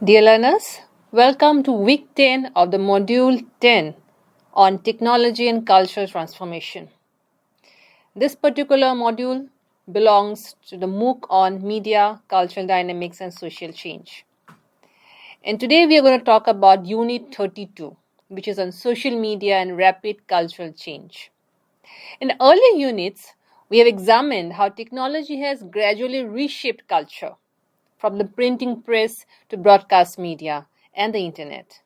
Dear learners, welcome to week 10 of the module 10 on technology and cultural transformation. This particular module belongs to the MOOC on media, cultural dynamics and social change. And today we are going to talk about unit 32, which is on social media and rapid cultural change. In earlier units, we have examined how technology has gradually reshaped culture, from the printing press to broadcast media and the internet.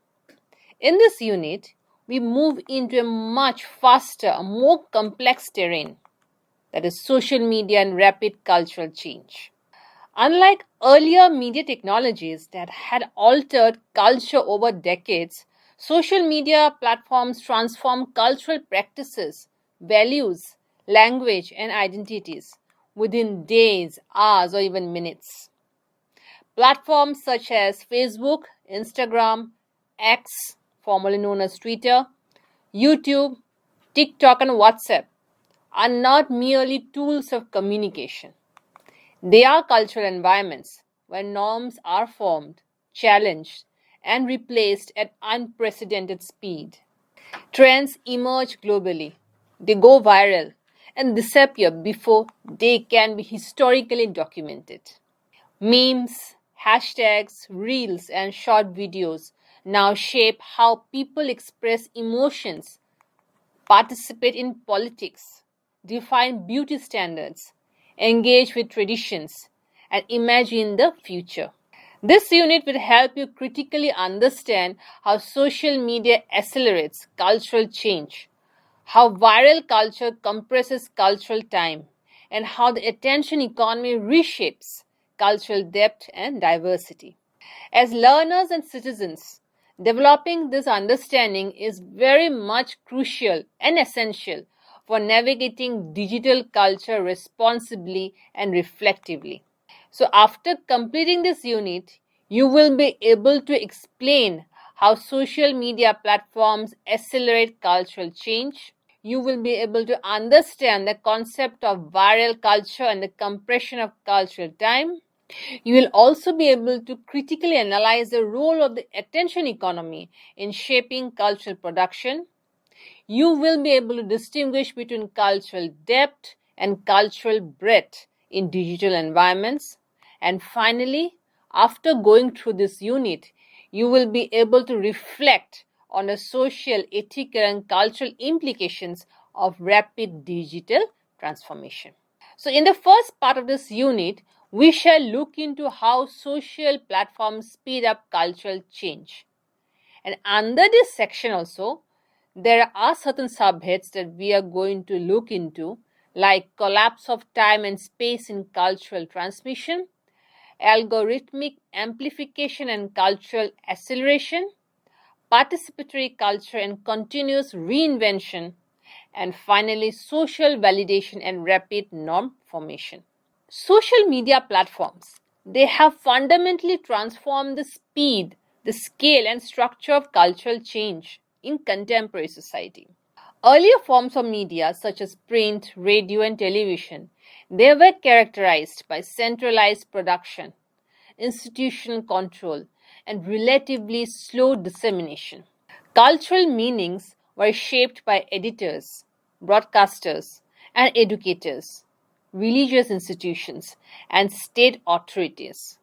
In this unit, we move into a much faster, more complex terrain, that is social media and rapid cultural change. Unlike earlier media technologies that had altered culture over decades, social media platforms transform cultural practices, values, language, and identities within days, hours, or even minutes. Platforms such as Facebook, Instagram, X, formerly known as Twitter, YouTube, TikTok, and WhatsApp are not merely tools of communication. They are cultural environments where norms are formed, challenged, and replaced at unprecedented speed. Trends emerge globally, they go viral, and disappear before they can be historically documented. Memes, hashtags, reels, and short videos now shape how people express emotions, participate in politics, define beauty standards, engage with traditions, and imagine the future. This unit will help you critically understand how social media accelerates cultural change, how viral culture compresses cultural time, and how the attention economy reshapes cultural depth and diversity. As learners and citizens, developing this understanding is very much crucial and essential for navigating digital culture responsibly and reflectively. So, after completing this unit, you will be able to explain how social media platforms accelerate cultural change. You will be able to understand the concept of viral culture and the compression of cultural time. You will also be able to critically analyze the role of the attention economy in shaping cultural production. You will be able to distinguish between cultural depth and cultural breadth in digital environments. And finally, after going through this unit, you will be able to reflect on the social, ethical, and cultural implications of rapid digital transformation. So, in the first part of this unit, we shall look into how social platforms speed up cultural change. And under this section also, there are certain subheads that we are going to look into, like collapse of time and space in cultural transmission, algorithmic amplification and cultural acceleration, participatory culture and continuous reinvention, and finally, social validation and rapid norm formation. Social media platforms, they have fundamentally transformed the speed, the scale, and structure of cultural change in contemporary society. Earlier forms of media, such as print, radio, and television, they were characterized by centralized production, institutional control, and relatively slow dissemination. Cultural meanings were shaped by editors, broadcasters, and educators, religious institutions, and state authorities,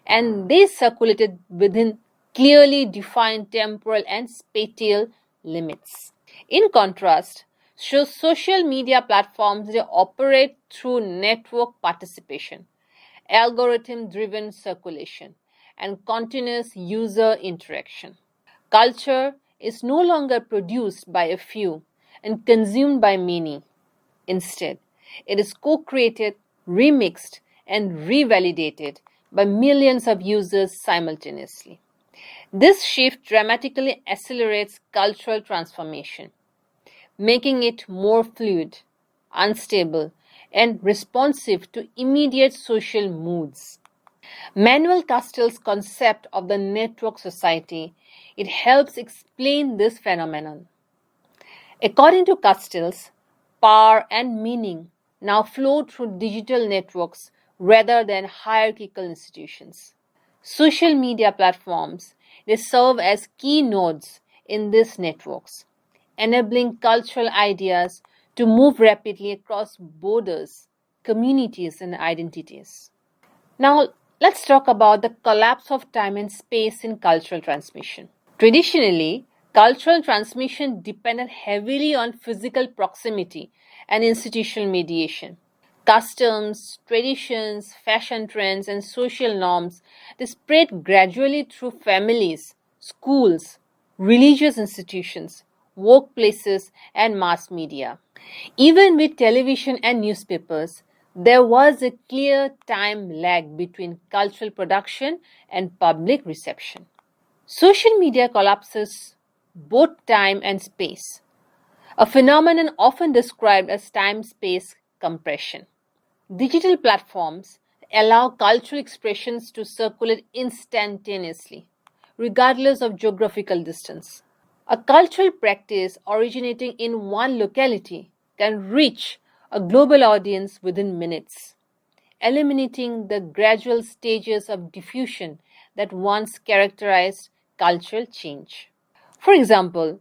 and they circulated within clearly defined temporal and spatial limits. In contrast, social media platforms they operate through network participation, algorithm driven circulation, and continuous user interaction. Culture is no longer produced by a few and consumed by many. Instead, it is co created, remixed, and revalidated by millions of users simultaneously. This shift dramatically accelerates cultural transformation, making it more fluid, unstable, and responsive to immediate social moods. Manuel Castell's concept of the network society, it helps explain this phenomenon. According to Castells, power and meaning now flow through digital networks rather than hierarchical institutions. Social media platforms, they serve as key nodes in these networks, enabling cultural ideas to move rapidly across borders, communities, and identities. Now, let's talk about the collapse of time and space in cultural transmission. Traditionally, cultural transmission depended heavily on physical proximity and institutional mediation. Customs, traditions, fashion trends, and social norms they spread gradually through families, schools, religious institutions, workplaces, and mass media. Even with television and newspapers, there was a clear time lag between cultural production and public reception. Social media collapses both time and space, a phenomenon often described as time space compression. Digital platforms allow cultural expressions to circulate instantaneously, regardless of geographical distance. A cultural practice originating in one locality can reach a global audience within minutes, eliminating the gradual stages of diffusion that once characterized cultural change. For example,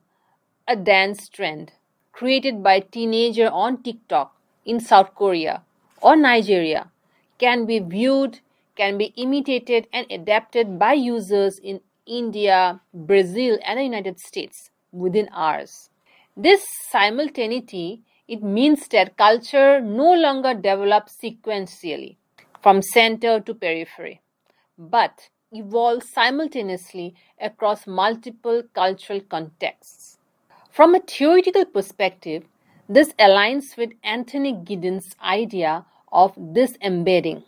a dance trend created by a teenager on TikTok in South Korea or Nigeria can be viewed, can be imitated and adapted by users in India, Brazil and the United States within hours. This simultaneity it means that culture no longer develops sequentially from center to periphery, but evolves simultaneously across multiple cultural contexts. From a theoretical perspective, this aligns with Anthony Giddens' idea of disembedding,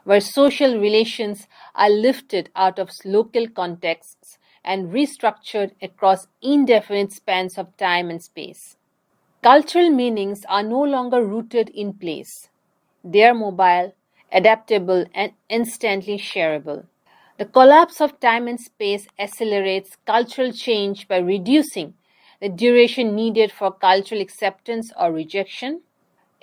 where social relations are lifted out of local contexts and restructured across indefinite spans of time and space. Cultural meanings are no longer rooted in place. They are mobile, adaptable, and instantly shareable. The collapse of time and space accelerates cultural change by reducing the duration needed for cultural acceptance or rejection,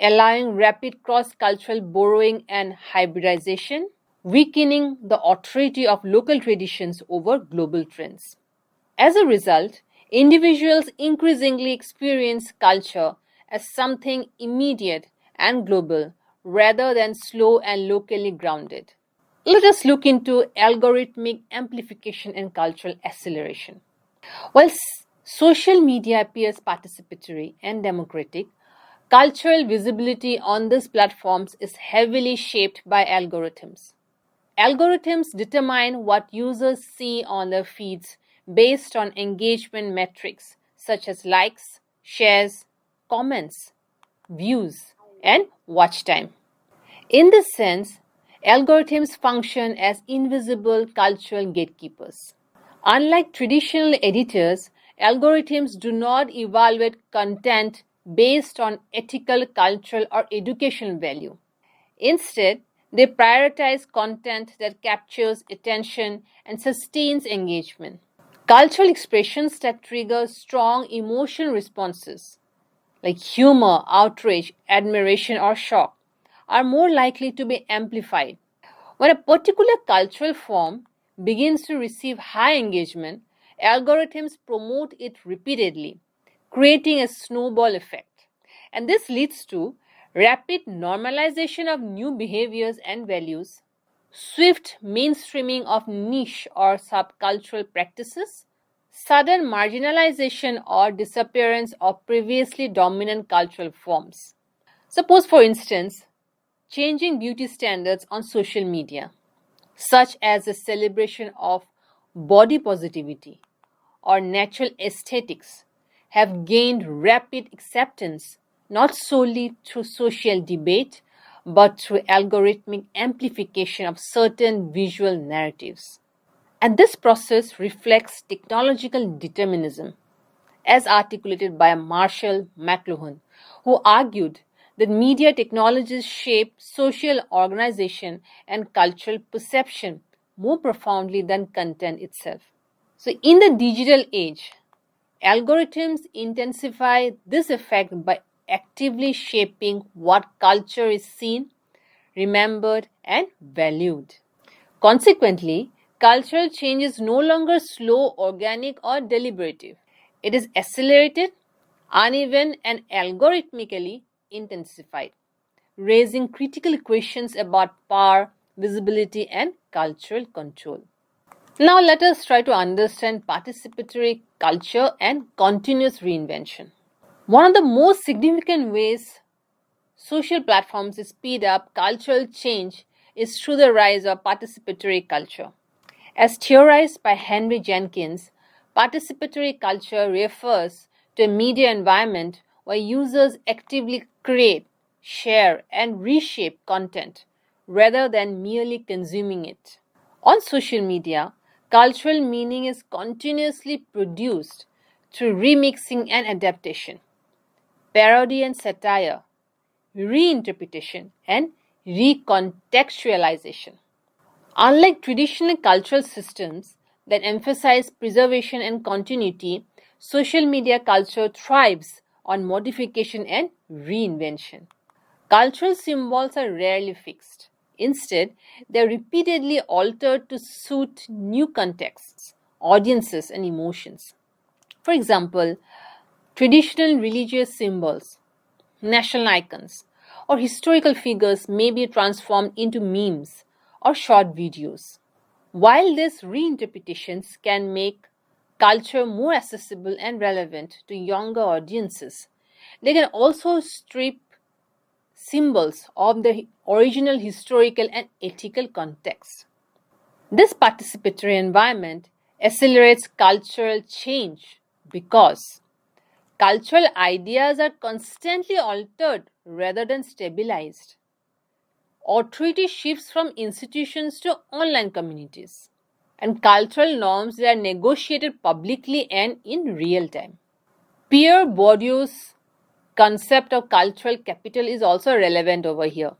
allowing rapid cross cultural borrowing and hybridization, weakening the authority of local traditions over global trends. As a result, individuals increasingly experience culture as something immediate and global rather than slow and locally grounded. Let us look into algorithmic amplification and cultural acceleration. While social media appears participatory and democratic, cultural visibility on these platforms is heavily shaped by algorithms. Algorithms determine what users see on their feeds based on engagement metrics such as likes, shares, comments, views, and watch time. In this sense, algorithms function as invisible cultural gatekeepers. Unlike traditional editors, algorithms do not evaluate content based on ethical, cultural, or educational value. Instead, they prioritize content that captures attention and sustains engagement. Cultural expressions that trigger strong emotional responses, like humor, outrage, admiration, or shock, are more likely to be amplified. When a particular cultural form begins to receive high engagement, algorithms promote it repeatedly, creating a snowball effect. And this leads to rapid normalization of new behaviors and values, swift mainstreaming of niche or subcultural practices, sudden marginalization or disappearance of previously dominant cultural forms. Suppose, for instance, changing beauty standards on social media, such as the celebration of body positivity or natural aesthetics, have gained rapid acceptance not solely through social debate but through algorithmic amplification of certain visual narratives. And this process reflects technological determinism, as articulated by Marshall McLuhan, who argued that media technologies shape social organization and cultural perception more profoundly than content itself. So, in the digital age, algorithms intensify this effect by actively shaping what culture is seen, remembered, and valued. Consequently, cultural change is no longer slow, organic, or deliberative. It is accelerated, uneven, and algorithmically intensified, raising critical questions about power, visibility, and cultural control. Now, let us try to understand participatory culture and continuous reinvention. One of the most significant ways social platforms speed up cultural change is through the rise of participatory culture. As theorized by Henry Jenkins, participatory culture refers to a media environment where users actively create, share, and reshape content rather than merely consuming it. On social media, cultural meaning is continuously produced through remixing and adaptation, parody and satire, reinterpretation, and recontextualization. Unlike traditional cultural systems that emphasize preservation and continuity, social media culture thrives on modification and reinvention. Cultural symbols are rarely fixed. Instead, they are repeatedly altered to suit new contexts, audiences, and emotions. For example, traditional religious symbols, national icons, or historical figures may be transformed into memes or short videos. While these reinterpretations can make culture more accessible and relevant to younger audiences, they can also strip symbols of the original historical and ethical context. This participatory environment accelerates cultural change because cultural ideas are constantly altered rather than stabilized. Authority shifts from institutions to online communities, and cultural norms are negotiated publicly and in real time. Pierre Bourdieu's concept of cultural capital is also relevant over here.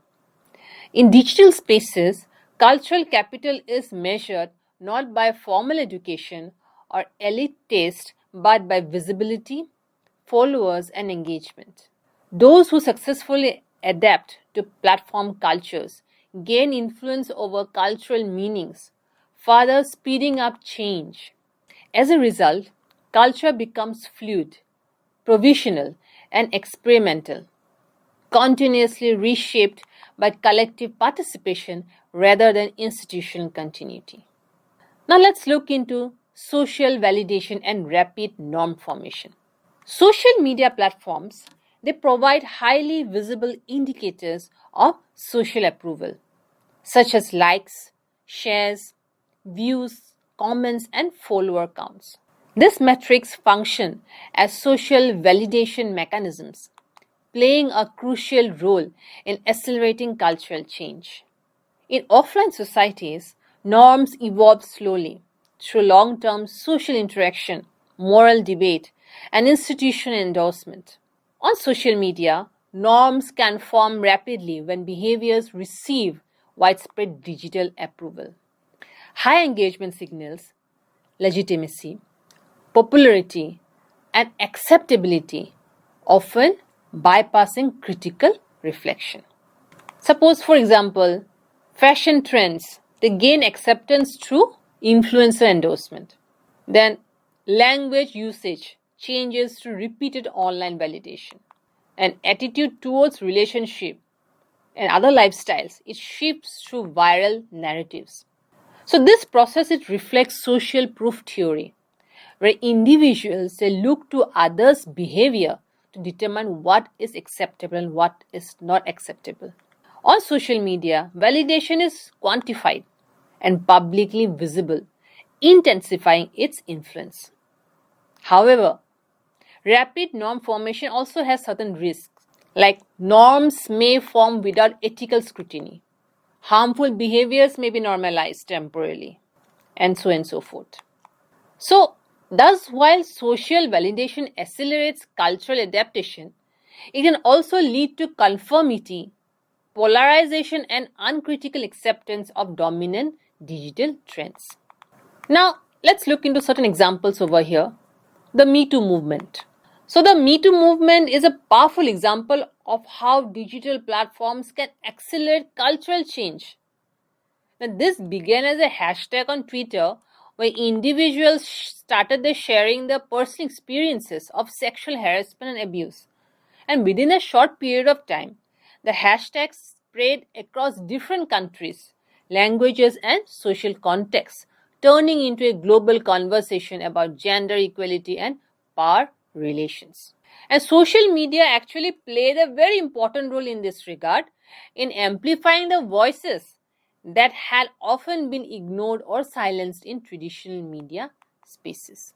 In digital spaces, cultural capital is measured not by formal education or elite taste but by visibility, followers, and engagement. Those who successfully adapt to platform cultures gain influence over cultural meanings, further speeding up change. As a result, culture becomes fluid, provisional, and experimental, continuously reshaped by collective participation rather than institutional continuity. Now let's look into social validation and rapid norm formation. Social media platforms, they provide highly visible indicators of social approval such as likes, shares, views, comments, and follower counts. These metrics function as social validation mechanisms, playing a crucial role in accelerating cultural change. In offline societies, norms evolve slowly through long term social interaction, moral debate, and institutional endorsement. On social media, norms can form rapidly when behaviors receive widespread digital approval. High engagement signals legitimacy, popularity, and acceptability, often bypassing critical reflection. Suppose, for example, fashion trends, they gain acceptance through influencer endorsement. Then language usage changes through repeated online validation. And attitude towards relationship and other lifestyles, it shifts through viral narratives. So this process, it reflects social proof theory, where individuals, they look to others' behavior to determine what is acceptable and what is not acceptable. On social media, validation is quantified and publicly visible, intensifying its influence. However, rapid norm formation also has certain risks, like norms may form without ethical scrutiny, harmful behaviors may be normalized temporarily, and so on and so forth. So, thus, while social validation accelerates cultural adaptation, it can also lead to conformity, polarization, and uncritical acceptance of dominant digital trends. Now, let's look into certain examples over here. The Me Too movement. So, the Me Too movement is a powerful example of how digital platforms can accelerate cultural change. Now, this began as a hashtag on Twitter where individuals started sharing their personal experiences of sexual harassment and abuse. And within a short period of time, the hashtag spread across different countries, languages, and social contexts, turning into a global conversation about gender equality and power relations. And social media actually played a very important role in this regard in amplifying the voices that had often been ignored or silenced in traditional media spaces.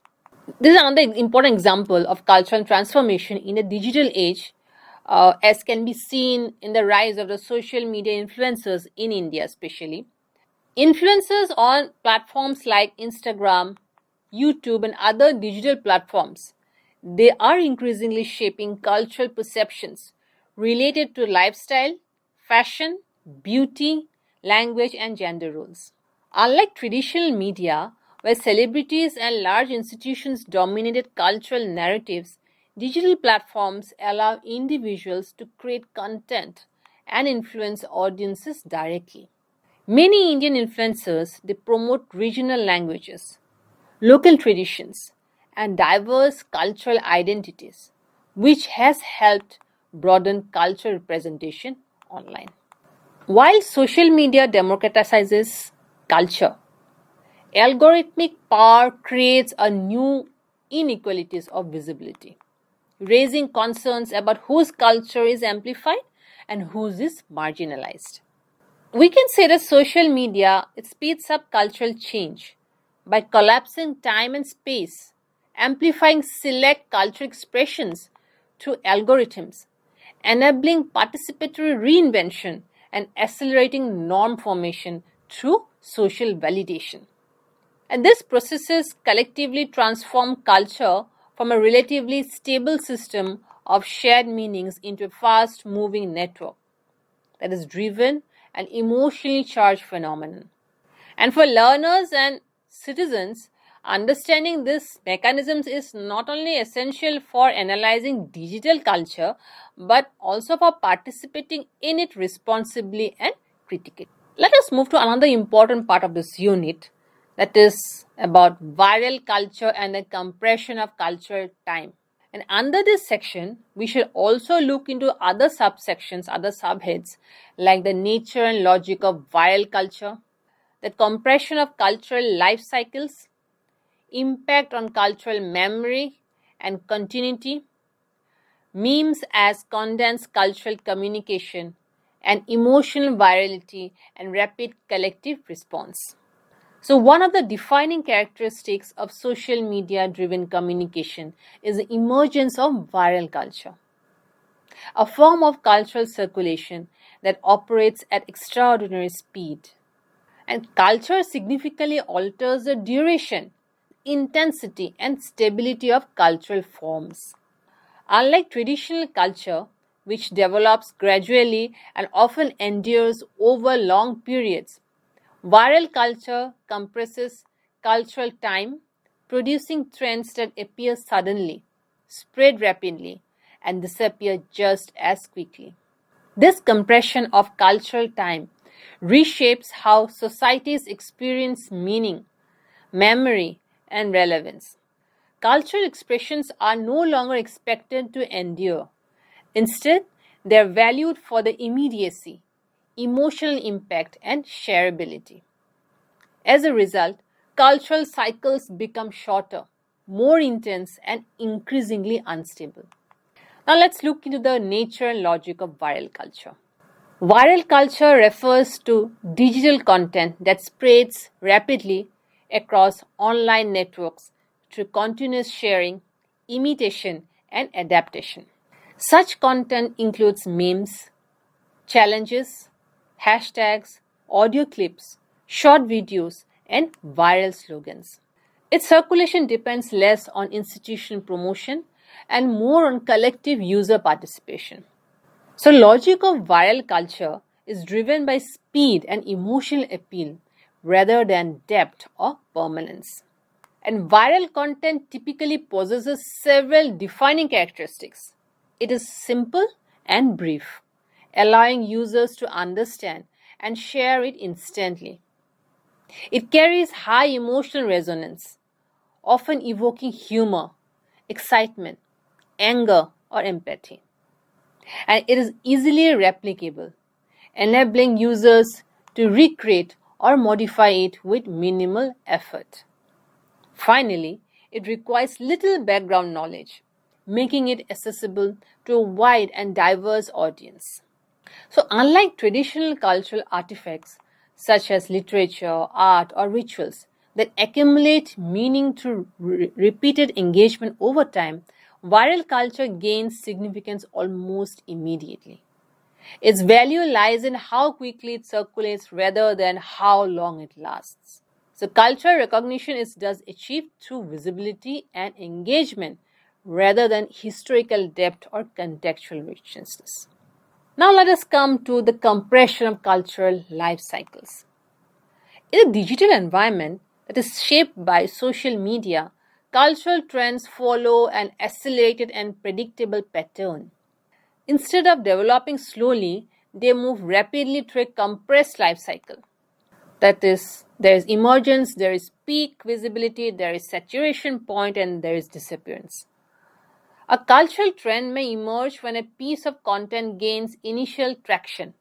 This is another important example of cultural transformation in a digital age, as can be seen in the rise of the social media influencers in India, especially. Influencers on platforms like Instagram, YouTube, and other digital platforms, they are increasingly shaping cultural perceptions related to lifestyle, fashion, beauty, language, and gender roles. Unlike traditional media, where celebrities and large institutions dominated cultural narratives, digital platforms allow individuals to create content and influence audiences directly. Many Indian influencers they promote regional languages, local traditions, and diverse cultural identities, which has helped broaden cultural representation online. While social media democratizes culture, algorithmic power creates a new inequalities of visibility, raising concerns about whose culture is amplified and whose is marginalized. We can say that social media it speeds up cultural change by collapsing time and space, amplifying select cultural expressions through algorithms, enabling participatory reinvention, and accelerating norm formation through social validation. And these processes collectively transform culture from a relatively stable system of shared meanings into a fast moving network that is driven and emotionally charged phenomenon. And for learners and citizens, understanding these mechanisms is not only essential for analyzing digital culture but also for participating in it responsibly and critically. Let us move to another important part of this unit, that is about viral culture and the compression of cultural time. And under this section, we should also look into other subsections, other subheads, like the nature and logic of viral culture, the compression of cultural life cycles, impact on cultural memory and continuity, memes as condensed cultural communication, and emotional virality and rapid collective response. So, one of the defining characteristics of social media driven communication is the emergence of viral culture, a form of cultural circulation that operates at extraordinary speed. And culture significantly alters the duration, intensity, and stability of cultural forms. Unlike traditional culture, which develops gradually and often endures over long periods, viral culture compresses cultural time, producing trends that appear suddenly, spread rapidly, and disappear just as quickly. This compression of cultural time reshapes how societies experience meaning, memory, and relevance. Cultural expressions are no longer expected to endure. Instead, they are valued for the immediacy, emotional impact, and shareability. As a result, cultural cycles become shorter, more intense, and increasingly unstable. Now, let's look into the nature and logic of viral culture. Viral culture refers to digital content that spreads rapidly across online networks through continuous sharing, imitation, and adaptation. Such content includes memes, challenges, hashtags, audio clips, short videos, and viral slogans. Its circulation depends less on institutional promotion and more on collective user participation. So, logic of viral culture is driven by speed and emotional appeal rather than depth or permanence. And viral content typically possesses several defining characteristics. It is simple and brief, allowing users to understand and share it instantly. It carries high emotional resonance, often evoking humor, excitement, anger, or empathy. And it is easily replicable, enabling users to recreate or modify it with minimal effort. Finally, it requires little background knowledge, making it accessible to a wide and diverse audience. So, unlike traditional cultural artifacts such as literature, art, or rituals that accumulate meaning through repeated engagement over time, viral culture gains significance almost immediately. Its value lies in how quickly it circulates rather than how long it lasts. So, cultural recognition is thus achieved through visibility and engagement rather than historical depth or contextual richness. Now, let us come to the compression of cultural life cycles. In a digital environment that is shaped by social media, cultural trends follow an accelerated and predictable pattern. Instead of developing slowly, they move rapidly through a compressed life cycle. That is, there is emergence, there is peak visibility, there is saturation point, and there is disappearance. A cultural trend may emerge when a piece of content gains initial traction.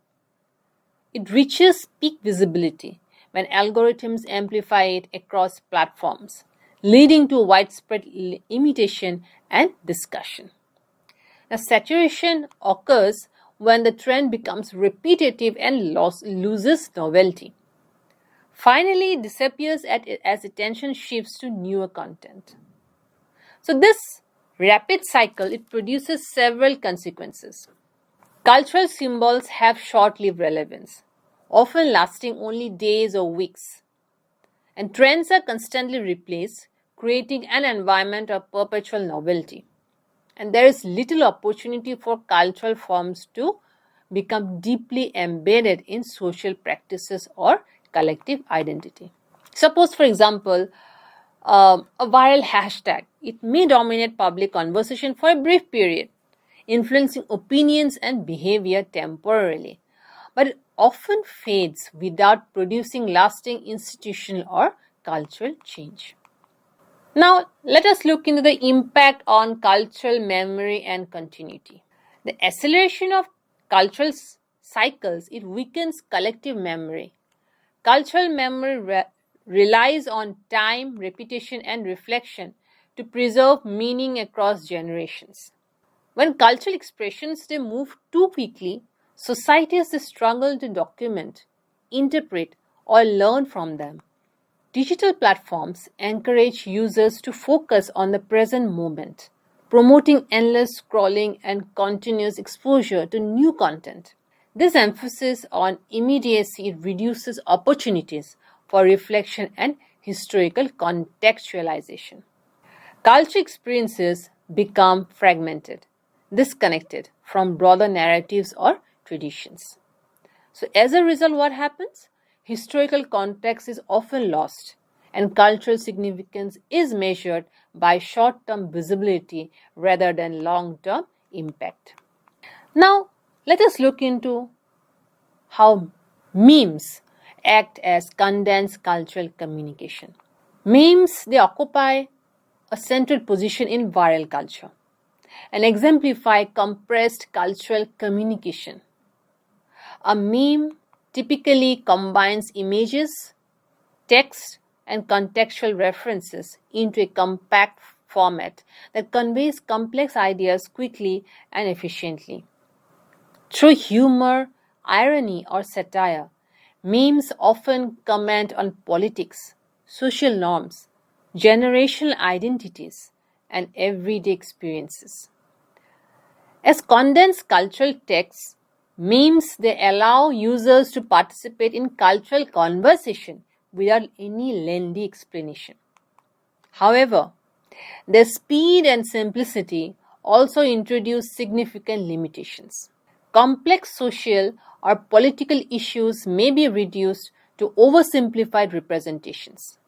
It reaches peak visibility when algorithms amplify it across platforms, leading to widespread imitation and discussion. Now, saturation occurs when the trend becomes repetitive and loses novelty. Finally, it disappears as attention shifts to newer content. So this rapid cycle, it produces several consequences. Cultural symbols have short-lived relevance, often lasting only days or weeks. And trends are constantly replaced, creating an environment of perpetual novelty. And there is little opportunity for cultural forms to become deeply embedded in social practices or collective identity. Suppose, for example, a viral hashtag. It may dominate public conversation for a brief period, influencing opinions and behavior temporarily, but it often fades without producing lasting institutional or cultural change. Now, let us look into the impact on cultural memory and continuity. The acceleration of cultural cycles, it weakens collective memory. Cultural memory relies on time, repetition, and reflection to preserve meaning across generations. When cultural expressions they move too quickly, societies they struggle to document, interpret, or learn from them. Digital platforms encourage users to focus on the present moment, promoting endless scrolling and continuous exposure to new content. This emphasis on immediacy reduces opportunities for reflection and historical contextualization. Culture experiences become fragmented, disconnected from broader narratives or traditions. So, as a result, what happens? Historical context is often lost, and cultural significance is measured by short term visibility rather than long term impact. Now, let us look into how memes act as condensed cultural communication. Memes they occupy a central position in viral culture and exemplify compressed cultural communication. A meme typically combines images, text, and contextual references into a compact format that conveys complex ideas quickly and efficiently. Through humor, irony, or satire, memes often comment on politics, social norms, generational identities, and everyday experiences. As condensed cultural texts, memes they allow users to participate in cultural conversation without any lengthy explanation. However, their speed and simplicity also introduce significant limitations. Complex social or political issues may be reduced to oversimplified representations.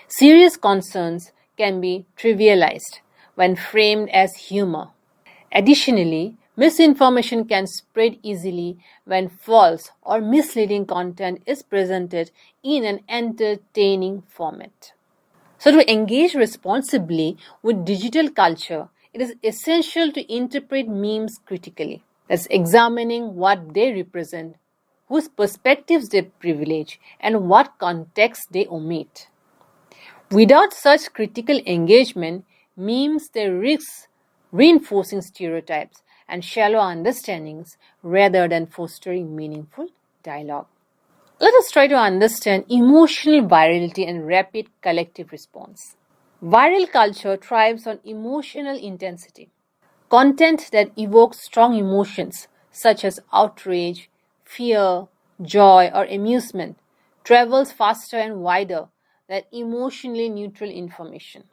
Serious concerns can be trivialized when framed as humor. Additionally, Misinformation can spread easily when false or misleading content is presented in an entertaining format. So, to engage responsibly with digital culture, it is essential to interpret memes critically. That's examining what they represent, whose perspectives they privilege, and what context they omit. Without such critical engagement, memes they risk reinforcing stereotypes and shallow understandings rather than fostering meaningful dialogue. Let us try to understand emotional virality and rapid collective response. Viral culture thrives on emotional intensity. Content that evokes strong emotions such as outrage, fear, joy, or amusement travels faster and wider than emotionally neutral information.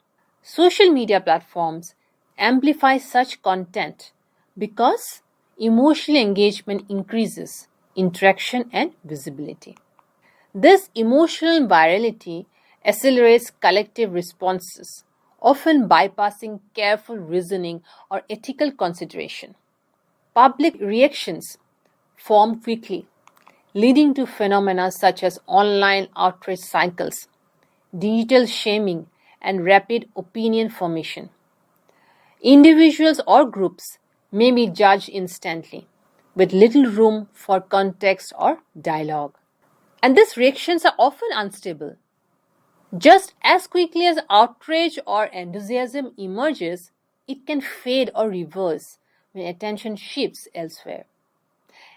Social media platforms amplify such content because emotional engagement increases interaction and visibility. This emotional virality accelerates collective responses, often bypassing careful reasoning or ethical consideration. Public reactions form quickly, leading to phenomena such as online outrage cycles, digital shaming, and rapid opinion formation. Individuals or groups may be judged instantly, with little room for context or dialogue. And these reactions are often unstable. Just as quickly as outrage or enthusiasm emerges, it can fade or reverse when attention shifts elsewhere.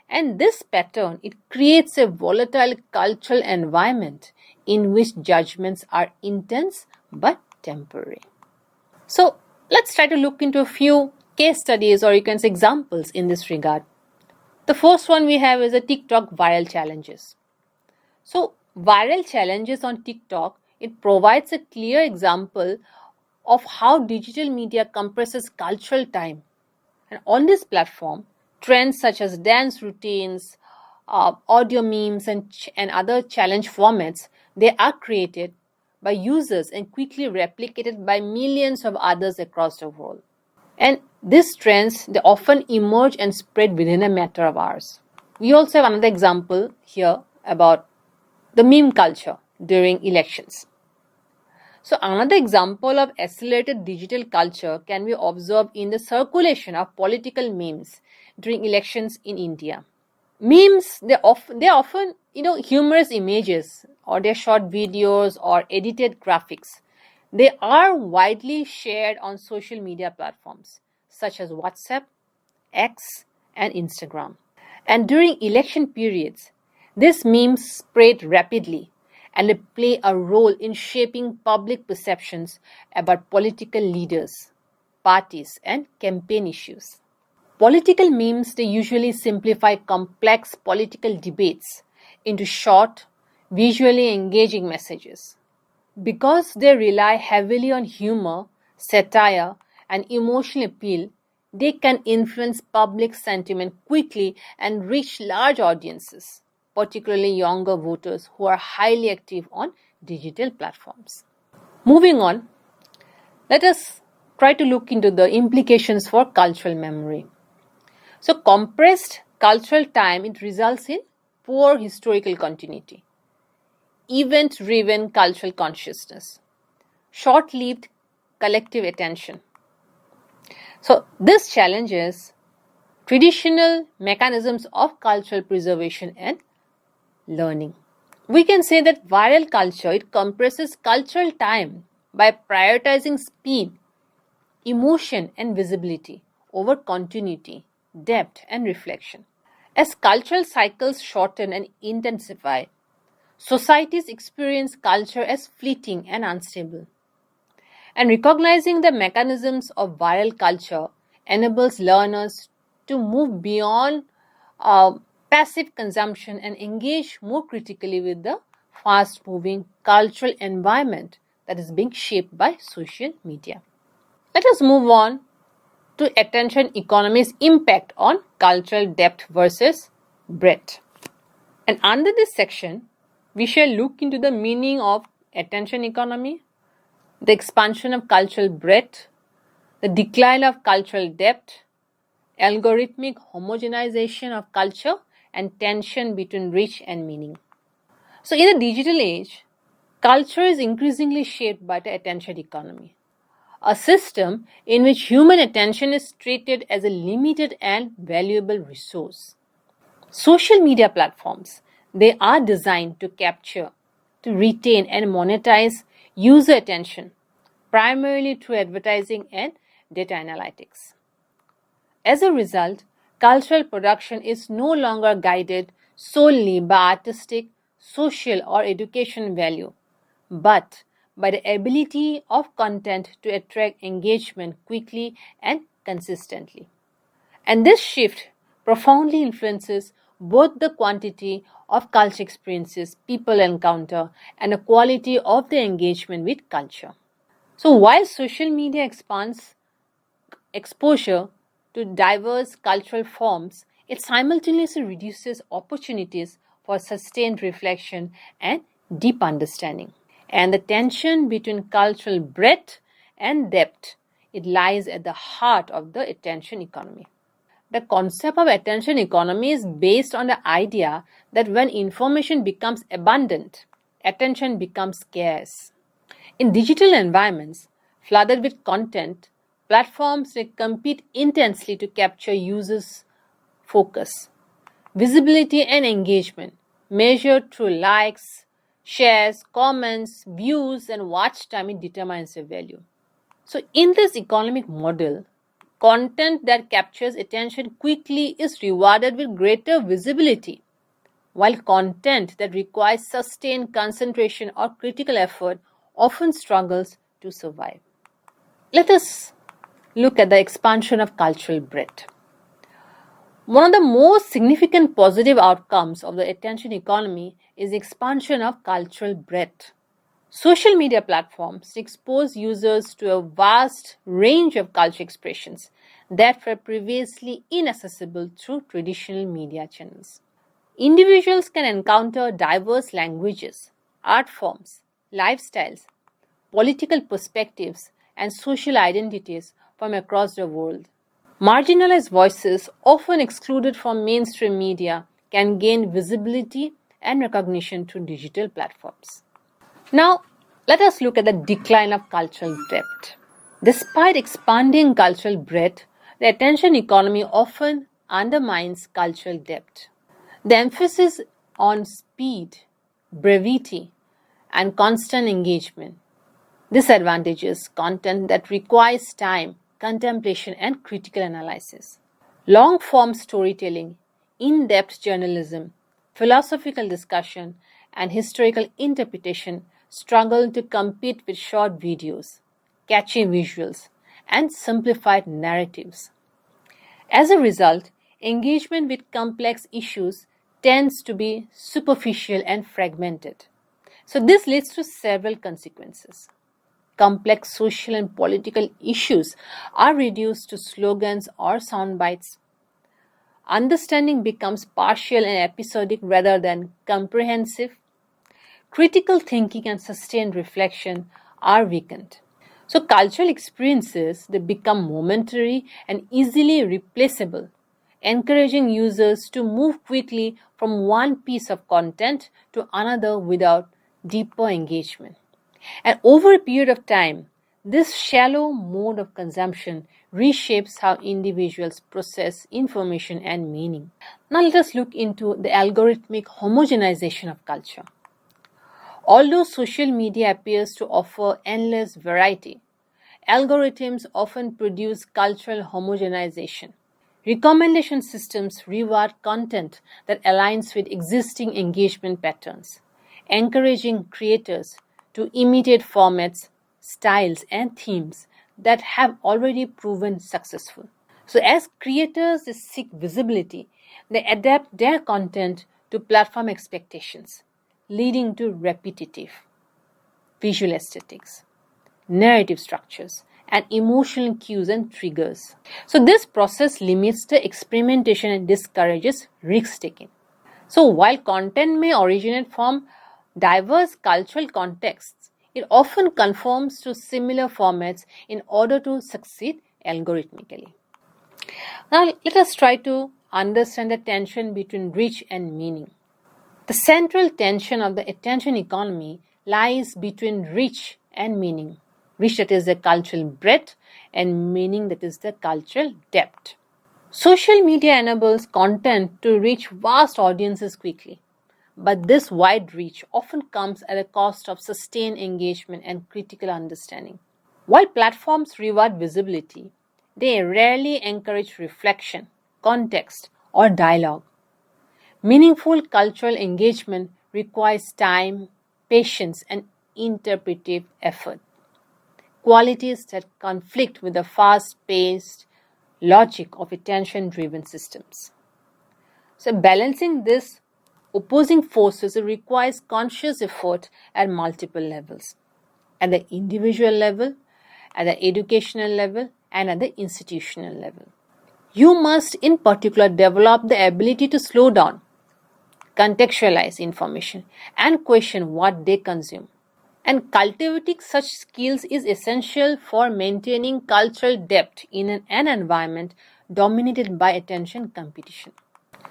And this pattern it creates a volatile cultural environment in which judgments are intense but temporary. So let's try to look into a few case studies or you can say examples in this regard. The first one we have is a TikTok viral challenges. So viral challenges on TikTok it provides a clear example of how digital media compresses cultural time. And on this platform, trends such as dance routines, audio memes, and other challenge formats, they are created by users and quickly replicated by millions of others across the world. And these trends, they often emerge and spread within a matter of hours. We also have another example here about the meme culture during elections. So, another example of accelerated digital culture can be observed in the circulation of political memes during elections in India. Memes, they often humorous images or they're short videos or edited graphics. They are widely shared on social media platforms such as WhatsApp, X, and Instagram. And during election periods, these memes spread rapidly and they play a role in shaping public perceptions about political leaders, parties, and campaign issues. Political memes they usually simplify complex political debates into short, visually engaging messages. Because they rely heavily on humor, satire, and emotional appeal, they can influence public sentiment quickly and reach large audiences, particularly younger voters who are highly active on digital platforms. Moving on, let us try to look into the implications for cultural memory. So, compressed cultural time it results in poor historical continuity, event-driven cultural consciousness, short-lived collective attention. So, this challenges traditional mechanisms of cultural preservation and learning. We can say that viral culture it compresses cultural time by prioritizing speed, emotion and visibility over continuity, depth and reflection. As cultural cycles shorten and intensify, societies experience culture as fleeting and unstable. And recognizing the mechanisms of viral culture enables learners to move beyond uh, passive consumption and engage more critically with the fast moving cultural environment that is being shaped by social media. Let us move on to attention economy's impact on cultural depth versus breadth. And under this section, we shall look into the meaning of attention economy, the expansion of cultural breadth, the decline of cultural depth, algorithmic homogenization of culture and tension between reach and meaning. So, in the digital age, culture is increasingly shaped by the attention economy, a system in which human attention is treated as a limited and valuable resource. Social media platforms, they are designed to capture, to retain and monetize user attention, primarily through advertising and data analytics. As a result, cultural production is no longer guided solely by artistic, social, or education value, but by the ability of content to attract engagement quickly and consistently. And this shift profoundly influences both the quantity of culture experiences people encounter and the quality of their engagement with culture. So, while social media expands exposure to diverse cultural forms, it simultaneously reduces opportunities for sustained reflection and deep understanding. And the tension between cultural breadth and depth, it lies at the heart of the attention economy. The concept of attention economy is based on the idea that when information becomes abundant, attention becomes scarce. In digital environments flooded with content, platforms compete intensely to capture users' focus. Visibility and engagement, measured through likes, shares, comments, views, and watch time, it determines their value. So, in this economic model, content that captures attention quickly is rewarded with greater visibility, while content that requires sustained concentration or critical effort often struggles to survive. Let us look at the expansion of cultural breadth. One of the most significant positive outcomes of the attention economy is the expansion of cultural breadth. Social media platforms expose users to a vast range of culture expressions that were previously inaccessible through traditional media channels. Individuals can encounter diverse languages, art forms, lifestyles, political perspectives, and social identities from across the world. Marginalized voices, often excluded from mainstream media, can gain visibility and recognition through digital platforms. Now, let us look at the decline of cultural depth. Despite expanding cultural breadth, the attention economy often undermines cultural depth. The emphasis on speed, brevity, and constant engagement disadvantages content that requires time, contemplation, and critical analysis. Long form storytelling, in depth journalism, philosophical discussion, and historical interpretation struggle to compete with short videos, catchy visuals, and simplified narratives. As a result, engagement with complex issues tends to be superficial and fragmented. So, this leads to several consequences. Complex social and political issues are reduced to slogans or sound bites. Understanding becomes partial and episodic rather than comprehensive. Critical thinking and sustained reflection are weakened. So cultural experiences, they become momentary and easily replaceable, encouraging users to move quickly from one piece of content to another without deeper engagement. And over a period of time, this shallow mode of consumption reshapes how individuals process information and meaning. Now let us look into the algorithmic homogenization of culture. Although social media appears to offer endless variety, algorithms often produce cultural homogenization. Recommendation systems reward content that aligns with existing engagement patterns, encouraging creators to imitate formats, styles, and themes that have already proven successful. So, as creators seek visibility, they adapt their content to platform expectations, leading to repetitive visual aesthetics, narrative structures, and emotional cues and triggers. So, this process limits the experimentation and discourages risk taking. So, while content may originate from diverse cultural contexts, it often conforms to similar formats in order to succeed algorithmically. Now, let us try to understand the tension between reach and meaning. The central tension of the attention economy lies between reach and meaning. Reach, that is the cultural breadth, and meaning, that is the cultural depth. Social media enables content to reach vast audiences quickly, but this wide reach often comes at a cost of sustained engagement and critical understanding. While platforms reward visibility, they rarely encourage reflection, context, or dialogue. Meaningful cultural engagement requires time, patience, and interpretive effort, qualities that conflict with the fast paced logic of attention driven systems. So, balancing these opposing forces requires conscious effort at multiple levels, at the individual level, at the educational level, and at the institutional level. You must, in particular, develop the ability to slow down, contextualize information, and question what they consume. And cultivating such skills is essential for maintaining cultural depth in an environment dominated by attention competition.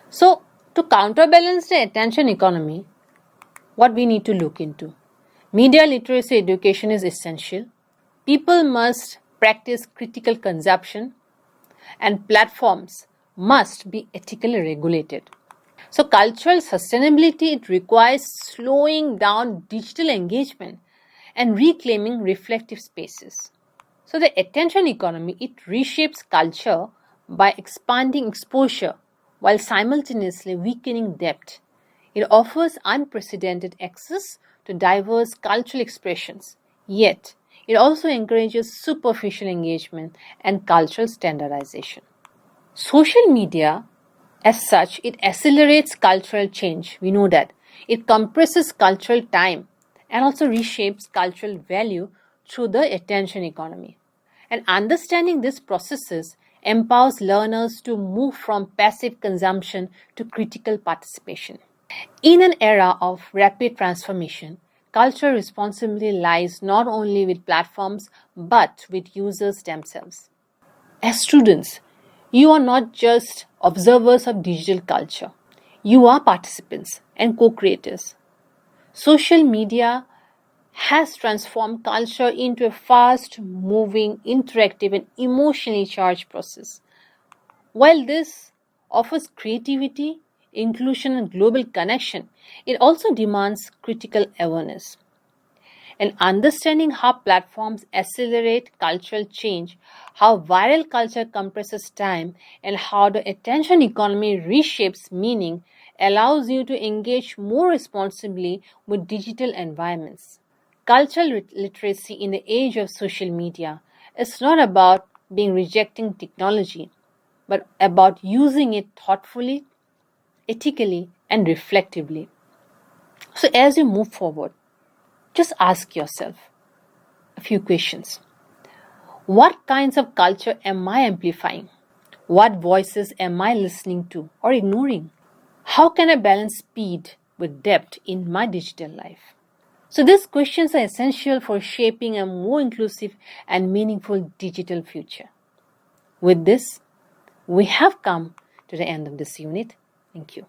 So, to counterbalance the attention economy, what we need to look into? Media literacy education is essential. People must practice critical consumption, and platforms must be ethically regulated. So, cultural sustainability, it requires slowing down digital engagement and reclaiming reflective spaces. So, the attention economy, it reshapes culture by expanding exposure while simultaneously weakening depth. It offers unprecedented access to diverse cultural expressions, yet it also encourages superficial engagement and cultural standardization. Social media, as such, it accelerates cultural change. We know that. It compresses cultural time and also reshapes cultural value through the attention economy. And understanding these processes empowers learners to move from passive consumption to critical participation. In an era of rapid transformation, cultural responsibility lies not only with platforms but with users themselves. As students, you are not just observers of digital culture, you are participants and co creators. Social media has transformed culture into a fast moving, interactive, and emotionally charged process. While this offers creativity, inclusion, and global connection, it also demands critical awareness. And understanding how platforms accelerate cultural change, how viral culture compresses time, and how the attention economy reshapes meaning allows you to engage more responsibly with digital environments. Cultural literacy in the age of social media is not about being rejecting technology, but about using it thoughtfully, ethically, and reflectively. So, as you move forward, just ask yourself a few questions. What kinds of culture am I amplifying? What voices am I listening to or ignoring? How can I balance speed with depth in my digital life? So, these questions are essential for shaping a more inclusive and meaningful digital future. With this, we have come to the end of this unit. Thank you.